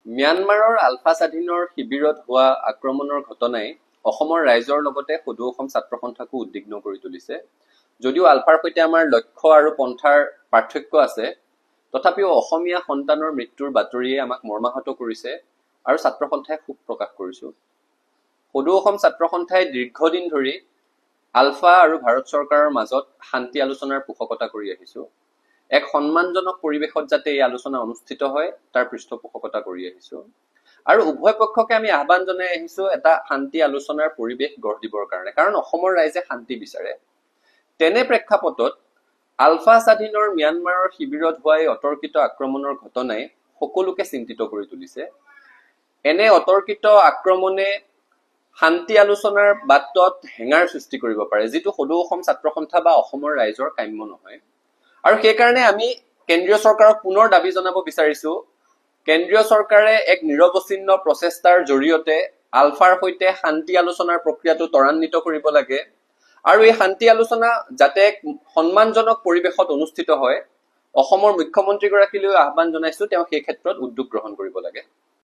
म्यानमाৰৰ আলফা স্বাধীনৰ শিবিৰত হোৱা আক্ৰমণৰ ঘটনাই অসমৰ ৰাইজৰ লগতে সদৌ অসম ছাত্ৰ সন্থাকো উদ্বিগ্ন কৰি তুলিছে। যদিও আলফাৰ সৈতে আমাৰ লক্ষ্য আৰু পন্থাৰ পাৰ্থক্য আছে, তথাপিও অসমীয়া সন্তানৰ মৃত্যুৰ বাতৰিয়ে আমাক মৰ্মাহত কৰিছে আৰু ছাত্ৰ সন্থাই শোক প্ৰকাশ কৰিছো। সদৌ অসম ছাত্ৰ সন্থাই দীৰ্ঘদিন ধৰি আলফা আৰু ভাৰত চৰকাৰৰ মাজত শান্তি আলোচনাৰ পোষকতা কৰি আহিছো। এক সন্মানজনক পৰিৱেশত যাতে এই আলোচনা অনুষ্ঠিত হয় তাৰ পৃষ্ঠপোষকতা কৰি আহিছো আৰু উভয় পক্ষকে আমি আহ্বান জনাই আহিছো এটা শান্তি আলোচনাৰ পৰিৱেশ গঢ় দিবৰ কাৰণে, কাৰণ অসমৰ ৰাইজে শান্তি বিচাৰে। তেনে প্ৰেক্ষাপটত আলফা স্বাধীনৰ ম্যানমাৰৰ শিবিৰত হোৱা এই অতৰ্কিত আক্ৰমণৰ ঘটনাই সকলোকে চিন্তিত কৰি তুলিছে। এনে অতৰ্কিত আক্ৰমণে শান্তি আলোচনাৰ বাটত হেঙাৰ সৃষ্টি কৰিব পাৰে, যিটো সদৌ অসম ছাত্ৰ সন্থা বা অসমৰ ৰাইজৰ কাম্য নহয়। আৰু সেইকাৰণে আমি কেন্দ্ৰীয় চৰকাৰক পুনৰ দাবী জনাব বিচাৰিছো, কেন্দ্ৰীয় চৰকাৰে এক নিৰৱচ্ছিন্ন প্ৰচেষ্টাৰ জৰিয়তে আলফাৰ সৈতে শান্তি আলোচনাৰ প্ৰক্ৰিয়াটো ত্বৰান্বিত কৰিব লাগে আৰু এই শান্তি আলোচনা যাতে এক সন্মানজনক পৰিৱেশত অনুষ্ঠিত হয়, অসমৰ মুখ্যমন্ত্ৰীগৰাকীলৈ আহ্বান জনাইছো তেওঁ সেই ক্ষেত্ৰত উদ্যোগ গ্ৰহণ কৰিব লাগে।